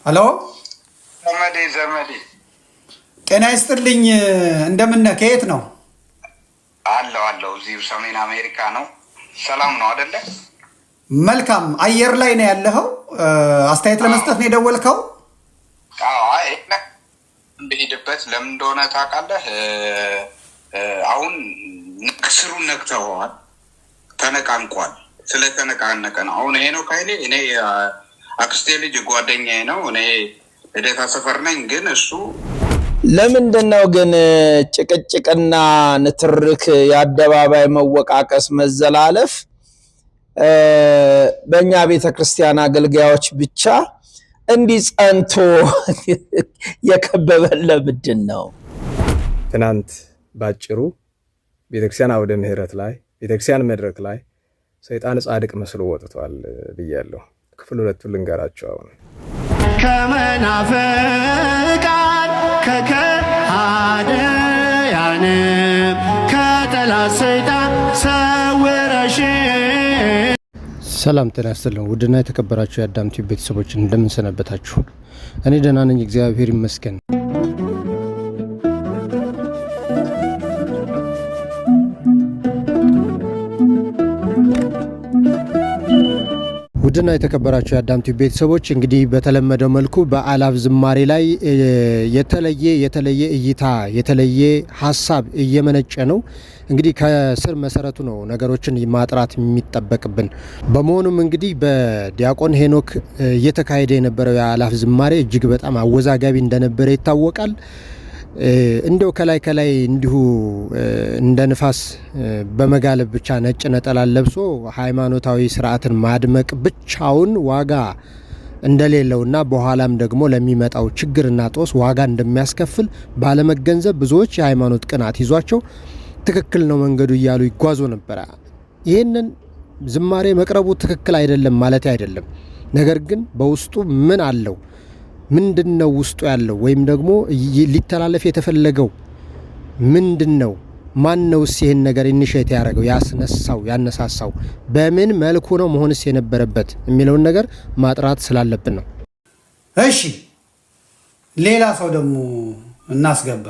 ሄሎ ዘመዴ ጤና ይስጥልኝ። እንደምን ነህ? ከየት ነው? አለው እዚሁ ሰሜን አሜሪካ ነው። ሰላም ነው አይደለ? መልካም። አየር ላይ ነው ያለኸው? አስተያየት ለመስጠት ነው የደወልከው? አይ እንደሄድበት ለምን እንደሆነ ታውቃለህ? አሁን ስሩን ነክተዋል፣ ተነቃንቋል። ስለተነቃነቀ ነው። አሁን ይሄ ነው ካይሌ እኔ አክስቴ ልጅ ጓደኛዬ ነው። እኔ ልደታ ሰፈር ነኝ፣ ግን እሱ ለምንድነው ግን ጭቅጭቅና ንትርክ የአደባባይ መወቃቀስ መዘላለፍ በእኛ ቤተክርስቲያን አገልጋዮች ብቻ እንዲህ ጸንቶ የከበበን ለምንድን ነው? ትናንት ባጭሩ ቤተክርስቲያን አውደ ምህረት ላይ ቤተክርስቲያን መድረክ ላይ ሰይጣን ጻድቅ መስሎ ወጥቷል ብያለሁ። ክፍል 2 ልንገራቸው። አሁን ከመናፍቃን ከከሃዲያን ከጠላት ሰይጣን ሰውረሽ። ሰላም ጤና ይስጥልን። ውድና የተከበራችሁ የአዳም ቲዩብ ቤተሰቦች እንደምን ሰነበታችሁ? እኔ ደህና ነኝ፣ እግዚአብሔር ይመስገን። ውድና የተከበራችሁ የአዳም ቲዩብ ቤተሰቦች እንግዲህ በተለመደው መልኩ በአላፍ ዝማሬ ላይ የተለየ እይታ የተለየ ሀሳብ እየመነጨ ነው። እንግዲህ ከስር መሰረቱ ነው ነገሮችን ማጥራት የሚጠበቅብን። በመሆኑም እንግዲህ በዲያቆን ሄኖክ እየተካሄደ የነበረው የአላፍ ዝማሬ እጅግ በጣም አወዛጋቢ እንደነበረ ይታወቃል። እንደው ከላይ እንዲሁ እንደ ንፋስ በመጋለብ ብቻ ነጭ ነጠላ ለብሶ ሃይማኖታዊ ስርዓትን ማድመቅ ብቻውን ዋጋ እንደሌለውና በኋላም ደግሞ ለሚመጣው ችግርና ጦስ ዋጋ እንደሚያስከፍል ባለመገንዘብ ብዙዎች የሃይማኖት ቅናት ይዟቸው ትክክል ነው መንገዱ እያሉ ይጓዙ ነበር። ይህንን ዝማሬ መቅረቡ ትክክል አይደለም ማለት አይደለም። ነገር ግን በውስጡ ምን አለው? ምንድነው ውስጡ ያለው? ወይም ደግሞ ሊተላለፍ የተፈለገው ምንድነው? ማንነውስ ይሄን ነገር ኢኒሼት ያደረገው ያነሳሳው? በምን መልኩ ነው መሆንስ የነበረበት የሚለውን ነገር ማጥራት ስላለብን ነው። እሺ፣ ሌላ ሰው ደግሞ እናስገባ።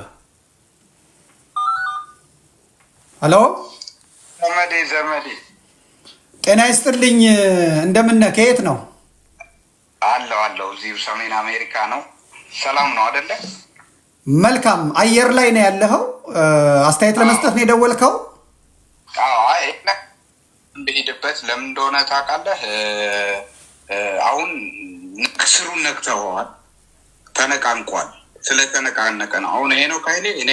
ሄሎ ዘመዴ ጤና ይስጥልኝ። እንደምን ነህ? ከየት ነው? አለው እዚሁ ሰሜን አሜሪካ ነው። ሰላም ነው አይደለ? መልካም። አየር ላይ ነው ያለኸው? አስተያየት ለመስጠት ነው የደወልከው? አይ እንደሄድበት ለምን እንደሆነ ታውቃለህ? አሁን ስሩን ነክተዋል፣ ተነቃንቋል። ስለተነቃነቀ ነው። አሁን ይሄ ነው ካይሌ እኔ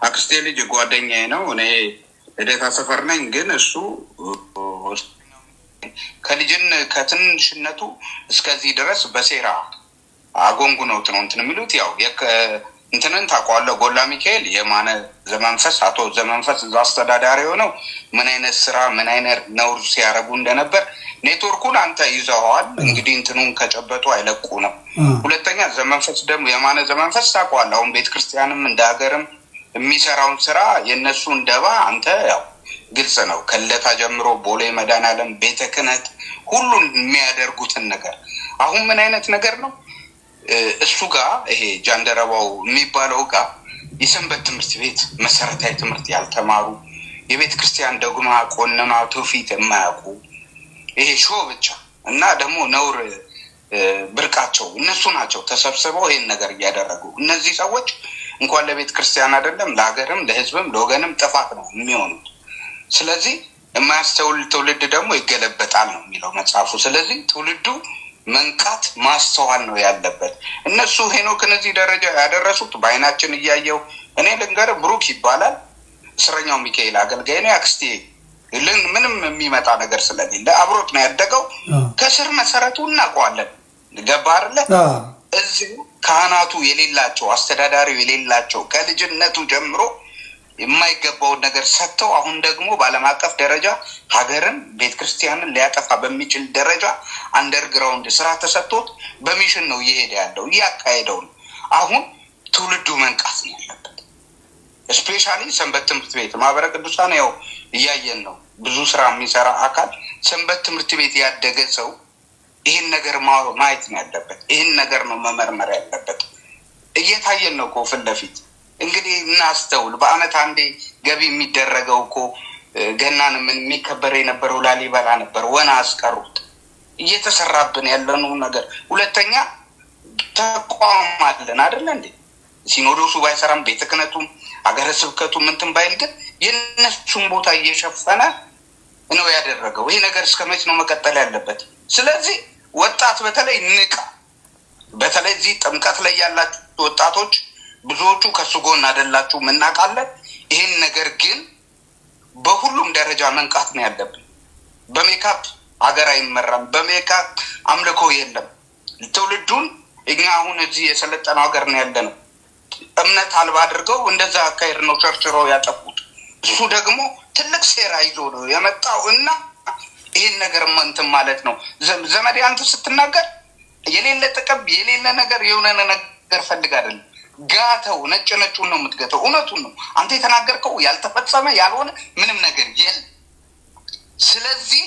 አክስቴ ልጅ ጓደኛዬ ነው። እኔ ልደታ ሰፈር ነኝ፣ ግን እሱ ከትንሽነቱ እስከዚህ ድረስ በሴራ አጎንጉነውት ነው እንትን የሚሉት። ያው እንትንን ታውቀዋለህ፣ ጎላ ሚካኤል የማነ ዘመንፈስ አቶ ዘመንፈስ እዛ አስተዳዳሪ የሆነው ምን አይነት ስራ ምን አይነት ነውር ሲያደርጉ እንደነበር ኔትወርኩን አንተ ይዘኸዋል። እንግዲህ እንትኑን ከጨበጡ አይለቁ ነው። ሁለተኛ ዘመንፈስ ደግሞ የማነ ዘመንፈስ ታውቀዋለህ። አሁን ቤተክርስቲያንም እንደ ሀገርም የሚሰራውን ስራ የእነሱን ደባ አንተ ያው ግልጽ ነው። ከለታ ጀምሮ ቦሌ መድኃኔዓለም ቤተ ክህነት ሁሉን የሚያደርጉትን ነገር አሁን ምን አይነት ነገር ነው እሱ ጋር ይሄ ጃንደረባው የሚባለው ጋር የሰንበት ትምህርት ቤት መሰረታዊ ትምህርት ያልተማሩ የቤተ ክርስቲያን ዶግማ ቆነና ትውፊት የማያውቁ ይሄ ሾው ብቻ እና ደግሞ ነውር ብርቃቸው እነሱ ናቸው ተሰብስበው ይሄን ነገር እያደረጉ። እነዚህ ሰዎች እንኳን ለቤተ ክርስቲያን አይደለም ለሀገርም ለሕዝብም ለወገንም ጥፋት ነው የሚሆኑት። ስለዚህ የማያስተውል ትውልድ ደግሞ ይገለበጣል ነው የሚለው መጽሐፉ። ስለዚህ ትውልዱ መንቃት ማስተዋል ነው ያለበት። እነሱ ሄኖክን እዚህ ደረጃ ያደረሱት በአይናችን እያየው። እኔ ልንገር፣ ብሩክ ይባላል፣ እስረኛው ሚካኤል አገልጋይ ነው። አክስቴ ምንም የሚመጣ ነገር ስለሌለ አብሮት ነው ያደገው። ከስር መሰረቱ እናውቀዋለን። ገባ አይደለ? እዚህ ካህናቱ የሌላቸው አስተዳዳሪው የሌላቸው ከልጅነቱ ጀምሮ የማይገባውን ነገር ሰጥተው አሁን ደግሞ በዓለም አቀፍ ደረጃ ሀገርን ቤተክርስቲያንን ሊያጠፋ በሚችል ደረጃ አንደርግራውንድ ስራ ተሰጥቶት በሚሽን ነው እየሄደ ያለው እያካሄደው ነው። አሁን ትውልዱ መንቃት ነው ያለበት። ስፔሻሊ ሰንበት ትምህርት ቤት ማህበረ ቅዱሳን ያው እያየን ነው። ብዙ ስራ የሚሰራ አካል ሰንበት ትምህርት ቤት ያደገ ሰው ይህን ነገር ማየት ነው ያለበት። ይህን ነገር ነው መመርመር ያለበት። እየታየን ነው እኮ ፊት ለፊት። እንግዲህ እናስተውል። በአመት አንዴ ገቢ የሚደረገው እኮ ገናን ምን የሚከበር የነበረው ላሊበላ ነበር። ወና አስቀሩት። እየተሰራብን ያለነው ነገር። ሁለተኛ ተቋም አለን አይደል እንዴ? ሲኖዶሱ ባይሰራም ቤተ ክህነቱም አገረ ስብከቱም እንትን ባይል ግን የነሱን ቦታ እየሸፈነ ነው ያደረገው። ይሄ ነገር እስከመቼ ነው መቀጠል ያለበት? ስለዚህ ወጣት በተለይ ንቃ። በተለይ እዚህ ጥምቀት ላይ ያላችሁ ወጣቶች ብዙዎቹ ከሱ ጎን አይደላችሁ እናውቃለን። ይሄን ነገር ግን በሁሉም ደረጃ መንቃት ነው ያለብን። በሜካፕ ሀገር አይመራም። በሜካፕ አምልኮ የለም። ትውልዱን እኛ አሁን እዚህ የሰለጠነው ሀገር ነው ያለነው። እምነት አልባ አድርገው እንደዛ አካሄድ ነው ቸርችረው ያጠፉት። እሱ ደግሞ ትልቅ ሴራ ይዞ ነው የመጣው እና ይህን ነገር እንትን ማለት ነው። ዘመዴ አንተ ስትናገር የሌለ ጥቅም የሌለ ነገር የሆነ ነገር ፈልግ አይደለም። ጋተው ነጭ ነጩን ነው የምትገተው። እውነቱን ነው አንተ የተናገርከው። ያልተፈጸመ ያልሆነ ምንም ነገር የለም። ስለዚህ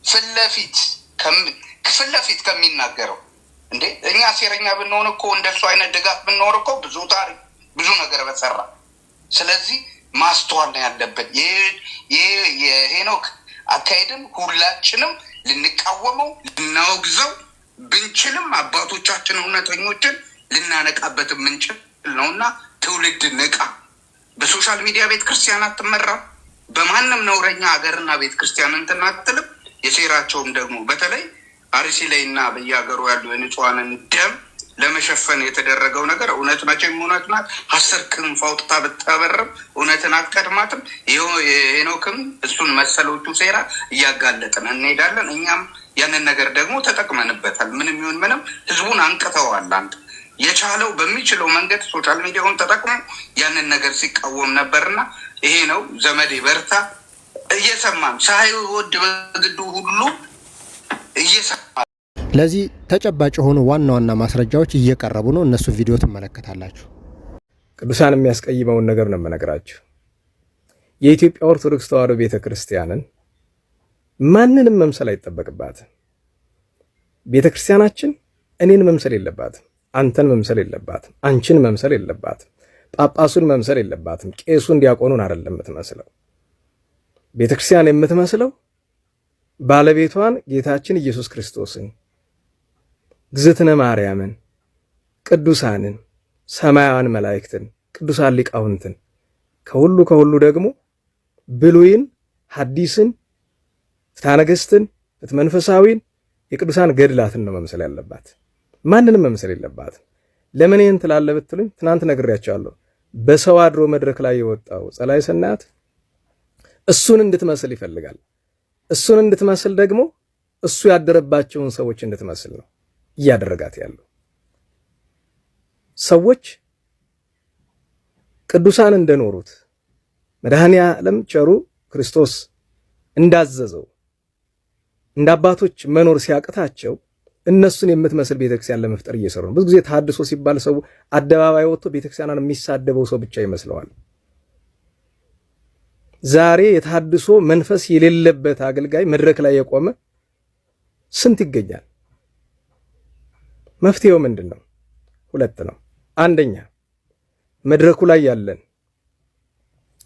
ፊት ለፊት ከሚናገረው እንዴ እኛ ሴረኛ ብንሆን እኮ እንደሱ አይነት ድጋፍ ብንኖር እኮ ብዙ ታሪክ ብዙ ነገር በሰራ። ስለዚህ ማስተዋል ነው ያለበት። የሄኖክ አካሄድም ሁላችንም ልንቃወመው ልናወግዘው ብንችልም አባቶቻችን እውነተኞችን ልናነቃበት የምንችል ነውና ትውልድ ንቃ። በሶሻል ሚዲያ ቤተክርስቲያን አትመራም። በማንም ነውረኛ ሀገርና ቤተክርስቲያን እንትን አትልም። የሴራቸውም ደግሞ በተለይ አርሲ ላይና በየሀገሩ ያሉ የንጹሃንን ደም ለመሸፈን የተደረገው ነገር እውነት መቼም እውነት ናት። 10 ክንፍ አውጥታ ብታበርም እውነትን አትቀድማትም። የሄኖክም እሱን መሰሎቹ ሴራ እያጋለጥን እንሄዳለን። እኛም ያንን ነገር ደግሞ ተጠቅመንበታል። ምንም ይሁን ምንም ህዝቡን አንቅተዋል። አንተ የቻለው በሚችለው መንገድ ሶሻል ሚዲያውን ተጠቅሞ ያንን ነገር ሲቃወም ነበርና ይሄ ነው ዘመዴ በርታ። እየሰማም ሳይወድ በግዱ ሁሉ እየሰማ ለዚህ ተጨባጭ የሆኑ ዋና ዋና ማስረጃዎች እየቀረቡ ነው። እነሱ ቪዲዮ ትመለከታላችሁ። ቅዱሳን የሚያስቀይመውን ነገር ነው የምነግራችሁ። የኢትዮጵያ ኦርቶዶክስ ተዋሕዶ ቤተክርስቲያንን ማንንም መምሰል አይጠበቅባትም። ቤተክርስቲያናችን እኔን መምሰል የለባትም፣ አንተን መምሰል የለባትም፣ አንቺን መምሰል የለባትም፣ ጳጳሱን መምሰል የለባትም፣ ቄሱን ዲያቆኑን አይደለም የምትመስለው። ቤተክርስቲያን የምትመስለው ባለቤቷን ጌታችን ኢየሱስ ክርስቶስን፣ ግዝእትነ ማርያምን፣ ቅዱሳንን፣ ሰማያውያን መላእክትን፣ ቅዱሳን ሊቃውንትን፣ ከሁሉ ደግሞ ብሉይን፣ ሐዲስን፣ ፍትሐ ነገሥትን፣ ፍትሐ መንፈሳዊን፣ የቅዱሳን ገድላትን ነው መምሰል ያለባት። ማንንም መምሰል የለባትም። ለምን ይህን ትላለህ ብትሉኝ ትናንት ነግሬያቸዋለሁ። በሰው አድሮ መድረክ ላይ የወጣው ጸላይ ሰናያት እሱን እንድትመስል ይፈልጋል። እሱን እንድትመስል ደግሞ እሱ ያደረባቸውን ሰዎች እንድትመስል ነው እያደረጋት ያለው። ሰዎች ቅዱሳን እንደኖሩት መድኃኔ ዓለም ቸሩ ክርስቶስ እንዳዘዘው እንደ አባቶች መኖር ሲያቅታቸው እነሱን የምትመስል ቤተክርስቲያን ለመፍጠር እየሰሩ ነው። ብዙ ጊዜ ተሐድሶ ሲባል ሰው አደባባይ ወጥቶ ቤተክርስቲያንን የሚሳደበው ሰው ብቻ ይመስለዋል። ዛሬ የተሐድሶ መንፈስ የሌለበት አገልጋይ መድረክ ላይ የቆመ ስንት ይገኛል? መፍትሄው ምንድን ነው? 2 ነው። አንደኛ መድረኩ ላይ ያለን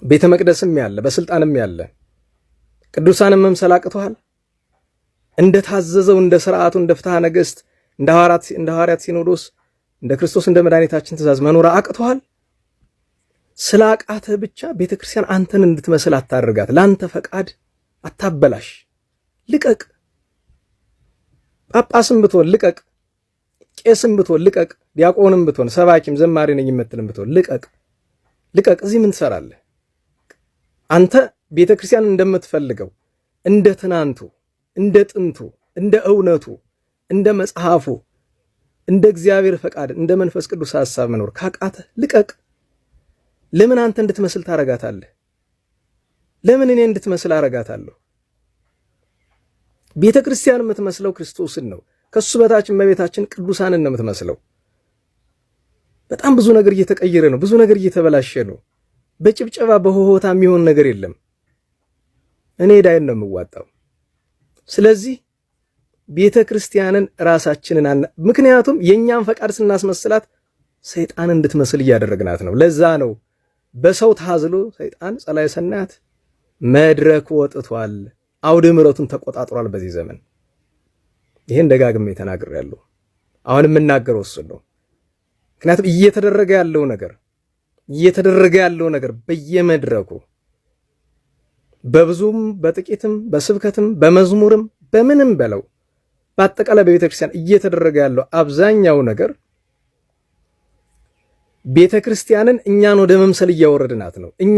ቤተ መቅደስም ያለ በስልጣንም ያለ ቅዱሳንን መምሰል አቅቶሃል? እንደ ታዘዘው እንደ ሥርዓቱ እንደ ፍትሐ ነገሥት እንደ ሐዋርያት ሲኖዶስ እንደ ክርስቶስ እንደ መድኃኒታችን ትእዛዝ መኖር አቅቶሃል? ስለ አቃተህ ብቻ ቤተክርስቲያን አንተን እንድትመስል አታደርጋት። ለአንተ ፈቃድ አታበላሽ። ልቀቅ። ጳጳስም ብትሆን ልቀቅ። ቄስም ብትሆን ልቀቅ። ዲያቆንም ብትሆን ሰባኪም ዘማሪ ነኝ የምትልም ብትሆን ልቀቅ። እዚህ ምን ትሰራለህ? አንተ ቤተክርስቲያን እንደምትፈልገው እንደ ትናንቱ እንደ ጥንቱ እንደ እውነቱ እንደ መጽሐፉ እንደ እግዚአብሔር ፈቃድ እንደ መንፈስ ቅዱስ ሐሳብ መኖር ካቃተህ ልቀቅ። ለምን አንተ እንድትመስል ታረጋታለህ? ለምን እኔ እንድትመስል አረጋታለሁ? ቤተ ክርስቲያን የምትመስለው ክርስቶስን ነው። ከሱ በታች እመቤታችን ቅዱሳንን ነው የምትመስለው። በጣም ብዙ ነገር እየተቀየረ ነው። ብዙ ነገር እየተበላሸ ነው። በጭብጨባ በሆሆታ የሚሆን ነገር የለም። እኔ ዳይን ነው የምዋጣው። ስለዚህ ቤተ ክርስቲያንን ራሳችንን ምክንያቱም የኛን ፈቃድ ስናስመስላት ሰይጣን እንድትመስል እያደረግናት ነው። ለዛ ነው በሰው ታዝሎ ሰይጣን ጸላዔ ሰናያት መድረክ ወጥቷል፣ አውደ ምሕረቱን ተቆጣጥሯል በዚህ ዘመን። ይሄን ደጋግሜ ተናግሬያለሁ። አሁን የምናገረው እሱ ነው። ምክንያቱም እየተደረገ ያለው ነገር በየመድረኩ በብዙም በጥቂትም በስብከትም በመዝሙርም በምንም በለው በአጠቃላይ በቤተክርስቲያን እየተደረገ ያለው አብዛኛው ነገር ቤተክርስቲያንን እኛን ወደ መምሰል እያወረድናት ነው። እኛ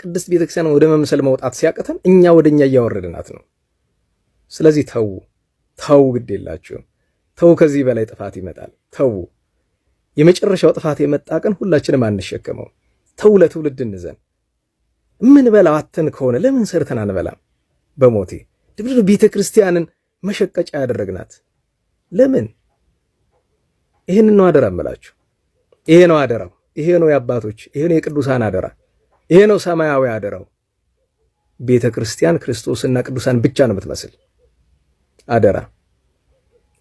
ቅድስት ቤተክርስቲያንን ወደ መምሰል መውጣት ሲያቅተን እኛ ወደኛ እያወረድናት ነው። ስለዚህ ተው፣ ግድ የላችሁም። ተው፣ ከዚህ በላይ ጥፋት ይመጣል። ተው፣ የመጨረሻው ጥፋት የመጣ ቀን ሁላችንም አንሸከመው። ተው፣ ለትውልድ እንዘን። ምን በላው አተን ከሆነ ለምን ሰርተን አንበላም? በሞቴ ድብድብ ቤተክርስቲያንን መሸቀጫ ያደረግናት ለምን? ይሄን ነው አደራ እምላችሁ። ይሄ ነው አደራው። ይሄ ነው የአባቶች፣ ይሄ ነው የቅዱሳን አደራ። ይሄ ነው ሰማያዊ አደራው። ቤተክርስቲያን ክርስቶስና ቅዱሳን ብቻ ነው የምትመስል አደራ።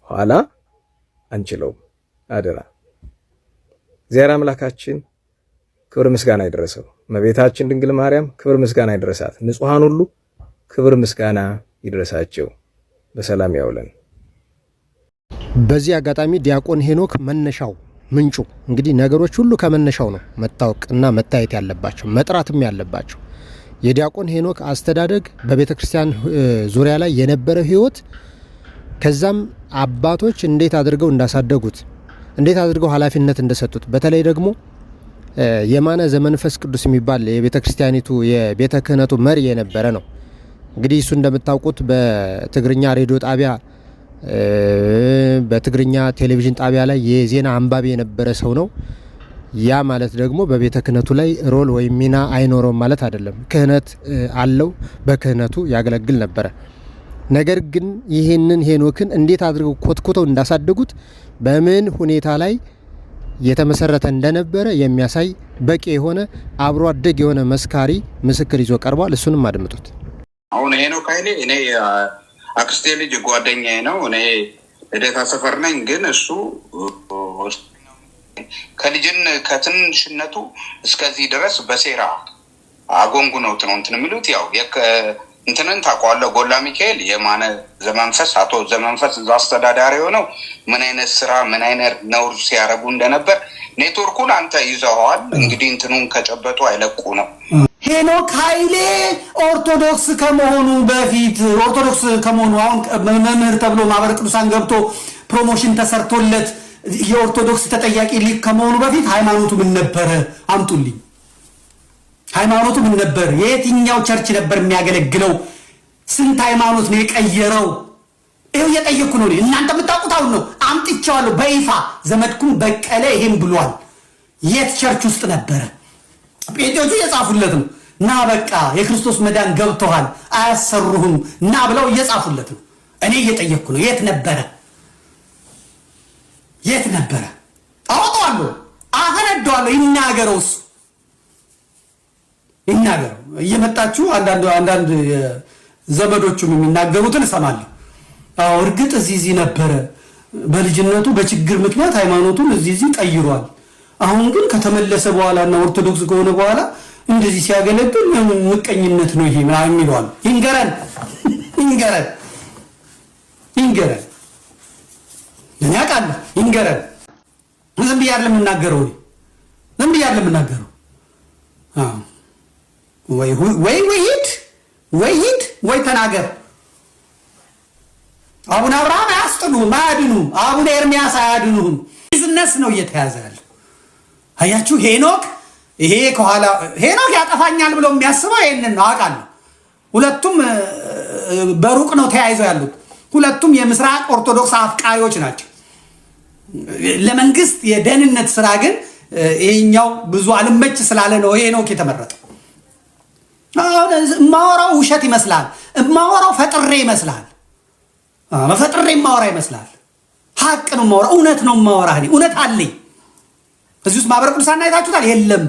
ኋላ አንችለውም። አደራ። እግዚአብሔር አምላካችን ክብር ምስጋና ይድረሰው። እመቤታችን ድንግል ማርያም ክብር ምስጋና ይድረሳት። ንጹሐን ሁሉ ክብር ምስጋና ይድረሳቸው። በሰላም ያውለን። በዚህ አጋጣሚ ዲያቆን ሄኖክ መነሻው ምንጩ እንግዲህ ነገሮች ሁሉ ከመነሻው ነው መታወቅና መታየት ያለባቸው መጥራትም ያለባቸው። የዲያቆን ሄኖክ አስተዳደግ በቤተ ክርስቲያን ዙሪያ ላይ የነበረው ህይወት፣ ከዛም አባቶች እንዴት አድርገው እንዳሳደጉት፣ እንዴት አድርገው ኃላፊነት እንደሰጡት፣ በተለይ ደግሞ የማነ ዘመንፈስ ቅዱስ የሚባል የቤተ ክርስቲያኒቱ የቤተ ክህነቱ መሪ የነበረ ነው። እንግዲህ እሱ እንደምታውቁት በትግርኛ ሬዲዮ ጣቢያ በትግርኛ ቴሌቪዥን ጣቢያ ላይ የዜና አንባቢ የነበረ ሰው ነው። ያ ማለት ደግሞ በቤተ ክህነቱ ላይ ሮል ወይም ሚና አይኖረውም ማለት አይደለም። ክህነት አለው፣ በክህነቱ ያገለግል ነበረ። ነገር ግን ይህንን ሄኖክን እንዴት አድርገው ኮትኩተው እንዳሳደጉት በምን ሁኔታ ላይ የተመሰረተ እንደነበረ የሚያሳይ በቂ የሆነ አብሮ አደግ የሆነ መስካሪ ምስክር ይዞ ቀርቧል። እሱንም አድምጡት። አሁን ሄኖክ ኃይሌ እኔ አክስቴ ልጅ ጓደኛዬ ነው። እኔ ልደታ ሰፈር ነኝ። ግን እሱ ከትንሽነቱ እስከዚህ ድረስ በሴራ አጎንጉነውት ነው እንትን የሚሉት። ያው እንትንን ታውቀዋለህ፣ ጎላ ሚካኤል የማነ ዘመንፈስ አቶ ዘመንፈስ እዛ አስተዳዳሪ የሆነው ምን አይነት ስራ ምን አይነት ነውር ሲያደርጉ እንደነበር ኔትወርኩን አንተ ይዘኸዋል። እንግዲህ እንትኑን ከጨበጡ አይለቁ ነው። ሄኖክ ኃይሌ ኦርቶዶክስ ከመሆኑ በፊት አሁን መምህር ተብሎ ማህበረ ቅዱሳን ገብቶ ፕሮሞሽን ተሰርቶለት የኦርቶዶክስ ተጠያቂ ሊቅ ከመሆኑ በፊት ሃይማኖቱ ምን ነበረ? አምጡልኝ። ሃይማኖቱ ምን ነበር? የየትኛው ቸርች ነበር የሚያገለግለው? ስንት ሃይማኖት ነው የቀየረው? ይኸው እየጠየቅኩ ነው። እናንተ የምታውቁት አሁን ነው። አምጥቼዋለሁ በይፋ ዘመድኩን በቀለ ይሄን ብሏል። የት ቸርች ውስጥ ነበረ? ጴንጤዎቹ እየጻፉለት ነው። እና በቃ የክርስቶስ መዳን ገብተዋል አያሰሩህም እና ብለው እየጻፉለት ነው። እኔ እየጠየቅኩ ነው። የት ነበረ? አወጣዋለሁ፣ አፈነደዋለሁ። ይናገረው፣ እሱ ይናገረው። እየመጣችሁ አንዳንድ ዘመዶቹም የሚናገሩትን እሰማለሁ። አዎ እርግጥ እዚህ ነበረ። በልጅነቱ በችግር ምክንያት ሃይማኖቱን እዚህ ቀይሯል። አሁን ግን ከተመለሰ በኋላ እና ኦርቶዶክስ ከሆነ በኋላ እንደዚህ ሲያገለግል ምቀኝነት ነው ይሄ ምናምን ይሏል። ይንገረን ምን ያውቃል? ይንገረን። ዝም ብዬ አይደለም የምናገረው። ወይ ተናገር። አቡነ አብርሃም አያስጥሉህም፣ አያድኑህም። አቡነ ኤርሚያስ አያድኑህም። ቢዝነስ ነው እየተያዘ ያለ። አያችሁ፣ ይሄ ከኋላ ሄኖክ ያጠፋኛል ብሎ የሚያስበው ይሄንን ነው አውቃለሁ። ሁለቱም በሩቅ ነው ተያይዘው ያሉት። ሁለቱም የምስራቅ ኦርቶዶክስ አፍቃሪዎች ናቸው። ለመንግስት የደህንነት ስራ ግን ይሄኛው ብዙ አልመች ስላለ ነው ሄኖክ የተመረጠው። ማወራው ውሸት ይመስላል፣ ማወራው ፈጥሬ ይመስላል፣ ማወራ ይመስላል። ሀቅ ነው ማወራ፣ እውነት ነው ማወራ። እውነት አለኝ። እዚህ ውስጥ ማህበረ ቅዱሳን አይታችሁታል? የለም።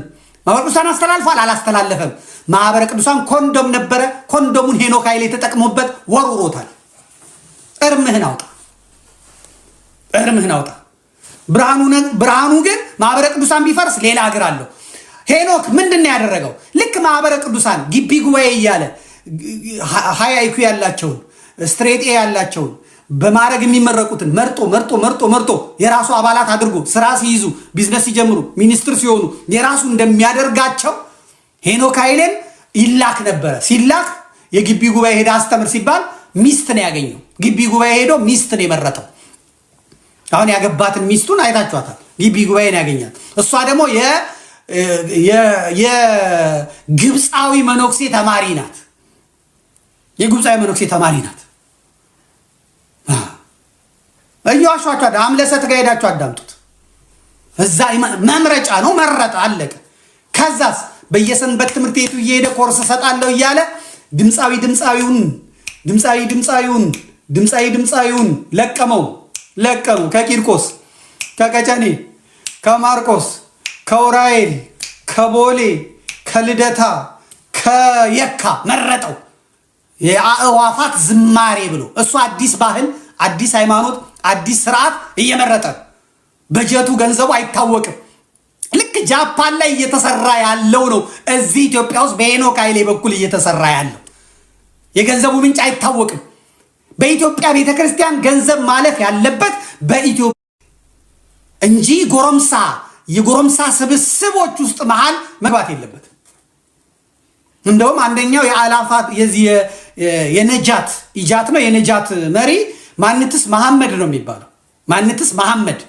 ማህበረ ቅዱሳን አስተላልፏል? አላስተላለፈም። ማህበረ ቅዱሳን ኮንዶም ነበረ። ኮንዶሙን ሄኖክ ኃይሌ ተጠቅሞበት ወርውሮታል። እርምህን አውጣ። እርምህን አውጣ። ብርሃኑ ግን ማህበረ ቅዱሳን ቢፈርስ ሌላ እግር አለው። ሄኖክ ምንድነው ያደረገው? ልክ ማህበረ ቅዱሳን ግቢ ጉባኤ እያለ ሃይ አይኩ ያላቸውን ስትሬት ኤ ያላቸውን በማድረግ የሚመረቁትን መርጦ የራሱ አባላት አድርጎ ስራ ሲይዙ ቢዝነስ ሲጀምሩ ሚኒስትር ሲሆኑ የራሱ እንደሚያደርጋቸው ሄኖክ ኃይሌም ይላክ ነበረ። ሲላክ የግቢ ጉባኤ ሄዳ አስተምር ሲባል ሚስት ነው ያገኘው። ግቢ ጉባኤ ሄዶ ሚስት ነው የመረጠው። አሁን ያገባትን ሚስቱን አይታችኋታል። ግቢ ጉባኤ ነው ያገኛት። እሷ ደግሞ የግብፃዊ መነኩሴ ተማሪ ናት። የግብፃዊ መነኩሴ ተማሪ ናት። እያዋሿችሁ አምለሰት ጋር ሄዳችሁ አዳምጡት። እዛ መምረጫ ነው፣ መረጠ፣ አለቀ። ከዛስ በየሰንበት ትምህርት ቤቱ እየሄደ ኮርስ ሰጣለሁ እያለ ድምፃዊውን ለቀመው። ከቂርቆስ፣ ከቀጨኔ፣ ከማርቆስ፣ ከኡራኤል፣ ከቦሌ፣ ከልደታ፣ ከየካ መረጠው። የአእዋፋት ዝማሬ ብሎ እሱ አዲስ ባህል፣ አዲስ ሃይማኖት፣ አዲስ ስርዓት እየመረጠ በጀቱ ገንዘቡ አይታወቅም። ልክ ጃፓን ላይ እየተሰራ ያለው ነው እዚህ ኢትዮጵያ ውስጥ በሄኖክ ኃይሌ በኩል እየተሰራ ያለው። የገንዘቡ ምንጭ አይታወቅም። በኢትዮጵያ ቤተክርስቲያን ገንዘብ ማለፍ ያለበት በኢትዮጵያ እንጂ የጎረምሳ ስብስቦች ውስጥ መሃል መግባት የለበትም። እንደውም አንደኛው የአላፋት የነጃት ኢጃት ነው። የነጃት መሪ ማንትስ መሐመድ ነው የሚባለው። ማንትስ መሐመድ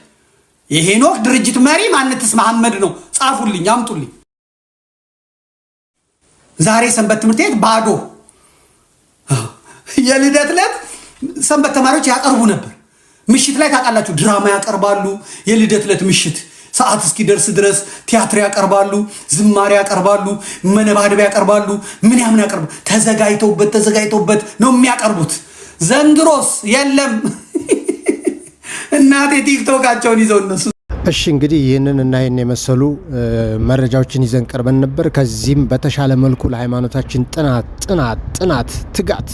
የሄኖክ ድርጅት መሪ ማንትስ መሐመድ ነው። ጻፉልኝ፣ አምጡልኝ። ዛሬ ሰንበት ትምህርት ቤት ባዶ። የልደት ዕለት ሰንበት ተማሪዎች ያቀርቡ ነበር። ምሽት ላይ ታውቃላችሁ ድራማ ያቀርባሉ። የልደት ዕለት ምሽት ሰዓት እስኪደርስ ድረስ ቲያትር ያቀርባሉ፣ ዝማሬ ያቀርባሉ፣ መነባደብ ያቀርባሉ፣ ምን ያቀርቡ። ተዘጋጅተውበት ነው የሚያቀርቡት። ዘንድሮስ የለም። እናቴ ቲክቶካቸውን ይዘው እነሱ። እሺ እንግዲህ ይህንን እና ይህን የመሰሉ መረጃዎችን ይዘን ቀርበን ነበር። ከዚህም በተሻለ መልኩ ለሃይማኖታችን ጥናት፣ ትጋት፣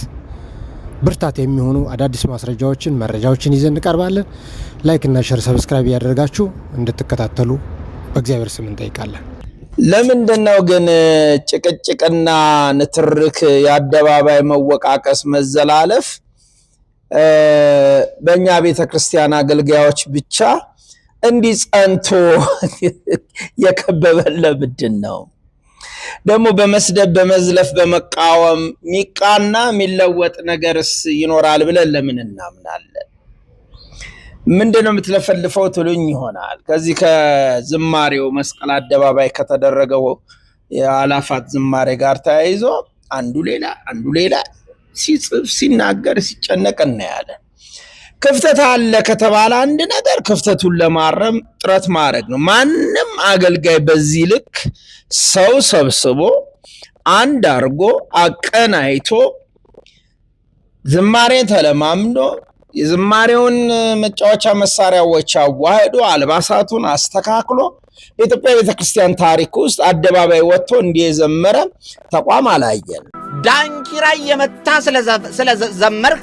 ብርታት የሚሆኑ አዳዲስ መረጃዎችን ይዘን እንቀርባለን። ላይክ እና ሼር፣ ሰብስክራይብ ያደርጋችሁ እንድትከታተሉ በእግዚአብሔር ስም እንጠይቃለን። ለምንድነው ግን ጭቅጭቅና ንትርክ፣ የአደባባይ መወቃቀስ፣ መዘላለፍ በእኛ ቤተክርስቲያን አገልጋዮች ብቻ እንዲጸንቶ የከበበን ለምንድን ነው? ደግሞ በመስደብ በመዝለፍ በመቃወም ሚቃና የሚለወጥ ነገርስ ይኖራል ብለን ለምን እናምናለን? ምንድነው የምትለፈልፈው ትሉኝ ይሆናል። ከዚህ ከዝማሬው መስቀል አደባባይ ከተደረገው የአላፋት ዝማሬ ጋር ተያይዞ አንዱ ሌላ ሲጽፍ ሲናገር ሲጨነቅ እናያለን። ክፍተት አለ ከተባለ አንድ ነገር ክፍተቱን ለማረም ጥረት ማድረግ ነው። ማንም አገልጋይ በዚህ ልክ ሰው ሰብስቦ አንድ አርጎ አቀናይቶ ዝማሬን ተለማምዶ የዝማሬውን መጫወቻ መሳሪያዎች አዋህዶ አልባሳቱን አስተካክሎ የኢትዮጵያ ቤተክርስቲያን ታሪክ ውስጥ አደባባይ ወጥቶ እንዲዘመረ ተቋም አላየን። ዳንኪራ የመታ ስለዘመርክ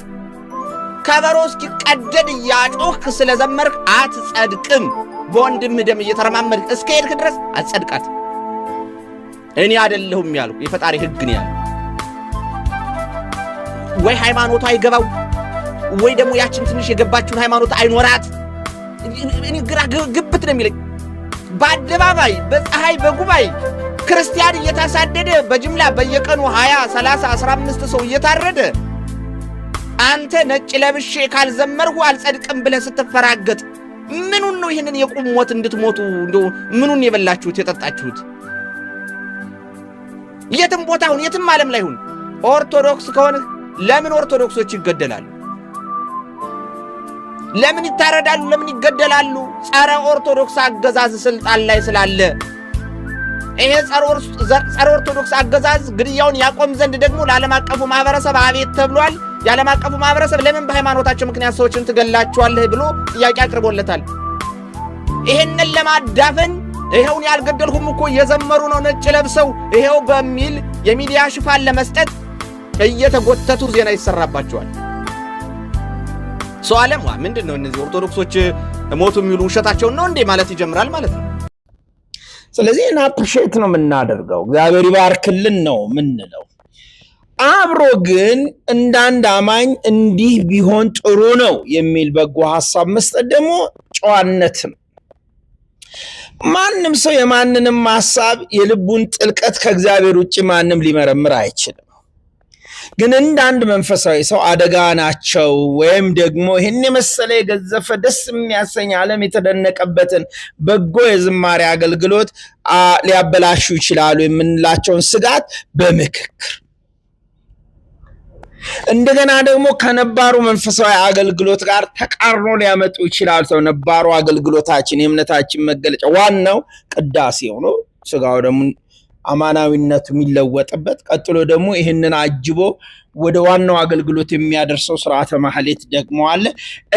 ከበሮ እስኪቀደድ ያጮክ ስለዘመርክ አትጸድቅም። በወንድምህ ደም እየተረማመድክ እስከ ሄድክ ድረስ አትጸድቃት። እኔ አይደለሁም ያልኩ የፈጣሪ ሕግ ነው ያለው። ወይ ሃይማኖቱ አይገባው ወይ ደግሞ ያችን ትንሽ የገባችውን ሃይማኖት አይኖራት። እኔ ግራ ግብት ነው የሚለኝ። በአደባባይ በፀሐይ በጉባኤ ክርስቲያን እየታሳደደ በጅምላ በየቀኑ 20 30 15 ሰው እየታረደ አንተ ነጭ ለብሼ ካልዘመርሁ አልጸድቅም ብለህ ስትፈራገጥ ምኑን ነው ይሄንን የቁም ሞት እንድትሞቱ እንደው ምኑን የበላችሁት የጠጣችሁት? የትም ቦታ ሁን፣ የትም ዓለም ላይ ሁን፣ ኦርቶዶክስ ከሆነ ለምን ኦርቶዶክሶች ይገደላሉ? ለምን ይታረዳሉ? ለምን ይገደላሉ? ጸረ ኦርቶዶክስ አገዛዝ ስልጣን ላይ ስላለ። ይሄ ጸረ ኦርቶዶክስ አገዛዝ ግድያውን ያቆም ዘንድ ደግሞ ለዓለም አቀፉ ማህበረሰብ አቤት ተብሏል። የዓለም አቀፉ ማህበረሰብ ለምን በሃይማኖታቸው ምክንያት ሰዎችን ትገላቸዋለህ ብሎ ጥያቄ አቅርቦለታል። ይሄንን ለማዳፈን ይሄውን ያልገደልኩም እኮ እየዘመሩ ነው ነጭ ለብሰው ይሄው በሚል የሚዲያ ሽፋን ለመስጠት እየተጎተቱ ዜና ይሰራባቸዋል። ሰው ዓለም ምንድነው እነዚህ ኦርቶዶክሶች ሞቱ የሚሉ ውሸታቸውን ነው እንዴ ማለት ይጀምራል ማለት ነው። ስለዚህ አፕሪሼት ነው የምናደርገው፣ እግዚአብሔር ይባርክልን ነው ምንለው። አብሮ ግን እንዳንድ አማኝ እንዲህ ቢሆን ጥሩ ነው የሚል በጎ ሐሳብ መስጠት ደግሞ ጨዋነት ነው። ማንም ሰው የማንንም ሐሳብ የልቡን ጥልቀት ከእግዚአብሔር ውጪ ማንም ሊመረምር አይችልም። ግን እንዳንድ መንፈሳዊ ሰው አደጋ ናቸው ወይም ደግሞ ይህን የመሰለ የገዘፈ ደስ የሚያሰኝ ዓለም የተደነቀበትን በጎ የዝማሬ አገልግሎት ሊያበላሹ ይችላሉ የምንላቸውን ስጋት በምክክር እንደገና ደግሞ ከነባሩ መንፈሳዊ አገልግሎት ጋር ተቃርኖ ሊያመጡ ይችላሉ። ሰው ነባሩ አገልግሎታችን የእምነታችን መገለጫ ዋናው ቅዳሴው ነው፣ ስጋው ደግሞ አማናዊነቱ የሚለወጥበት፣ ቀጥሎ ደግሞ ይህንን አጅቦ ወደ ዋናው አገልግሎት የሚያደርሰው ስርዓተ ማህሌት ደግሞ አለ።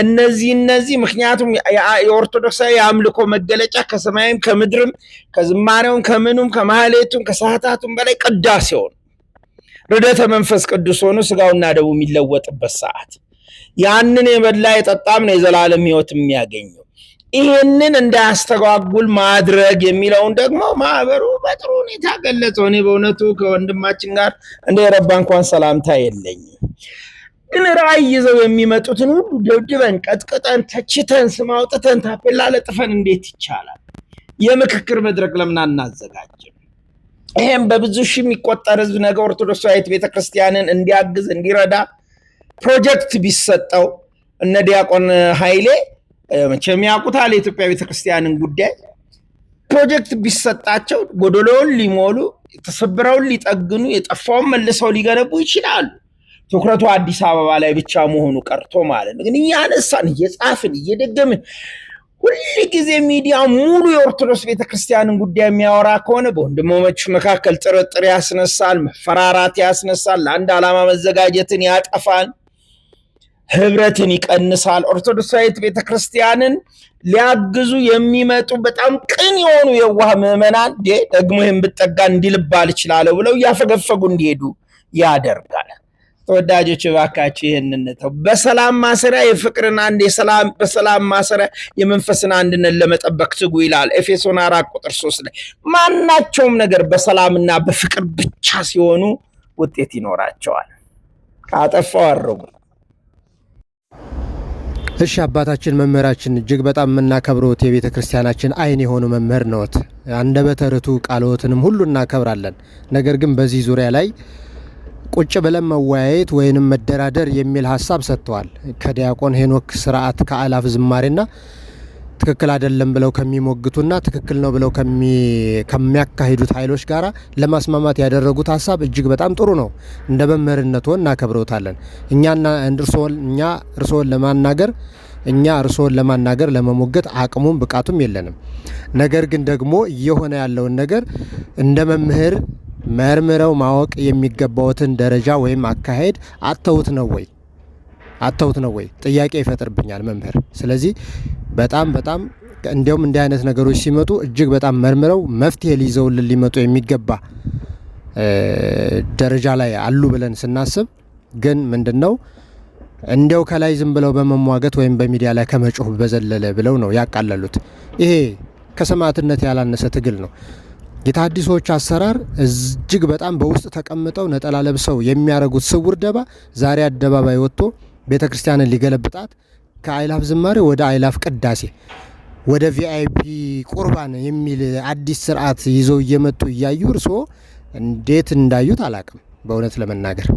እነዚህ ምክንያቱም የኦርቶዶክሳዊ የአምልኮ መገለጫ ከሰማይም ከምድርም ከዝማሬውም ከምኑም ከማህሌቱም ከሰዓታቱም በላይ ቅዳሴው ነው። ርደተ መንፈስ ቅዱስ ሆኖ ስጋውና ደሙ የሚለወጥበት ሰዓት፣ ያንን የበላ የጠጣም ነው የዘላለም ሕይወት የሚያገኘው። ይህንን እንዳያስተጓጉል ማድረግ የሚለውን ደግሞ ማህበሩ በጥሩ ሁኔታ ገለጸው። እኔ በእውነቱ ከወንድማችን ጋር እንደ የረባ እንኳን ሰላምታ የለኝም። ግን ራእይ ይዘው የሚመጡትን ሁሉ ደብድበን ቀጥቅጠን ተችተን ስም አውጥተን ታፔላ ለጥፈን እንዴት ይቻላል? የምክክር መድረክ ለምን አናዘጋጅም? ይሄም በብዙ ሺህ የሚቆጠር ህዝብ ነገ ኦርቶዶክሳዊት ቤተክርስቲያንን እንዲያግዝ እንዲረዳ ፕሮጀክት ቢሰጠው እነ ዲያቆን ኃይሌ መቼም ያውቁታል የኢትዮጵያ ቤተክርስቲያንን ጉዳይ። ፕሮጀክት ቢሰጣቸው ጎደሎውን ሊሞሉ፣ የተሰበረውን ሊጠግኑ፣ የጠፋውን መልሰው ሊገነቡ ይችላሉ። ትኩረቱ አዲስ አበባ ላይ ብቻ መሆኑ ቀርቶ ማለት ነው። ግን እያነሳን እየጻፍን እየደገምን ሁሉ ጊዜ ሚዲያ ሙሉ የኦርቶዶክስ ቤተክርስቲያንን ጉዳይ የሚያወራ ከሆነ በወንድሞች መካከል ጥርጥር ያስነሳል፣ መፈራራት ያስነሳል፣ ለአንድ ዓላማ መዘጋጀትን ያጠፋል፣ ህብረትን ይቀንሳል። ኦርቶዶክሳዊት ቤተክርስቲያንን ሊያግዙ የሚመጡ በጣም ቅን የሆኑ የዋህ ምዕመናን ደግሞ ይህን ብጠጋ እንዲልባል ይችላለሁ ብለው እያፈገፈጉ እንዲሄዱ ያደርጋል። ተወዳጆች እባካችሁ ይህንን ተው። በሰላም ማሰሪያ የፍቅርን አንድ በሰላም ማሰሪያ የመንፈስን አንድነት ለመጠበቅ ትጉ ይላል ኤፌሶን 4:3 ላይ። ማናቸውም ነገር በሰላምና በፍቅር ብቻ ሲሆኑ ውጤት ይኖራቸዋል። ካጠፋው አረሙ። እሺ አባታችን መምህራችን እጅግ በጣም የምናከብረውት የቤተ ክርስቲያናችን አይን የሆኑ መምህር ነዎት። አንደበተ ርቱዕ ቃልዎትንም ሁሉ እናከብራለን። ነገር ግን በዚህ ዙሪያ ላይ ቁጭ ብለን መወያየት ወይንም መደራደር የሚል ሐሳብ ሰጥተዋል። ከዲያቆን ሄኖክ ስርዓት ከአላፍ ዝማሬና ትክክል አይደለም ብለው ከሚሞግቱና ትክክል ነው ብለው ከሚያካሂዱት ኃይሎች ጋር ለማስማማት ያደረጉት ሐሳብ እጅግ በጣም ጥሩ ነው። እንደ መምህርነቱ እናከብረውታለን። እርስዎን ለማናገር ለመሞገት አቅሙም ብቃቱም የለንም። ነገር ግን ደግሞ እየሆነ ያለውን ነገር እንደ መምህር መርምረው ማወቅ የሚገባውትን ደረጃ ወይም አካሄድ አተውት ነው ወይ ጥያቄ ይፈጥርብኛል መምህር። ስለዚህ በጣም እንዲያውም እንዲህ አይነት ነገሮች ሲመጡ እጅግ በጣም መርምረው መፍትሄ ሊይዘውልን ሊመጡ የሚገባ ደረጃ ላይ አሉ ብለን ስናስብ ግን ምንድነው እንዲያው ከላይ ዝም ብለው በመሟገት ወይም በሚዲያ ላይ ከመጮህ በዘለለ ብለው ነው ያቃለሉት። ይሄ ከሰማዕትነት ያላነሰ ትግል ነው። የተሐድሶዎች አሰራር እጅግ በጣም በውስጥ ተቀምጠው ነጠላ ለብሰው የሚያረጉት ስውር ደባ ዛሬ አደባባይ ወጥቶ ቤተክርስቲያንን ሊገለብጣት ከአይላፍ ዝማሬ ወደ አይላፍ ቅዳሴ ወደ ቪአይፒ ቁርባን የሚል አዲስ ስርዓት ይዘው እየመጡ እያዩ እርስዎ እንዴት እንዳዩት አላቅም በእውነት ለመናገር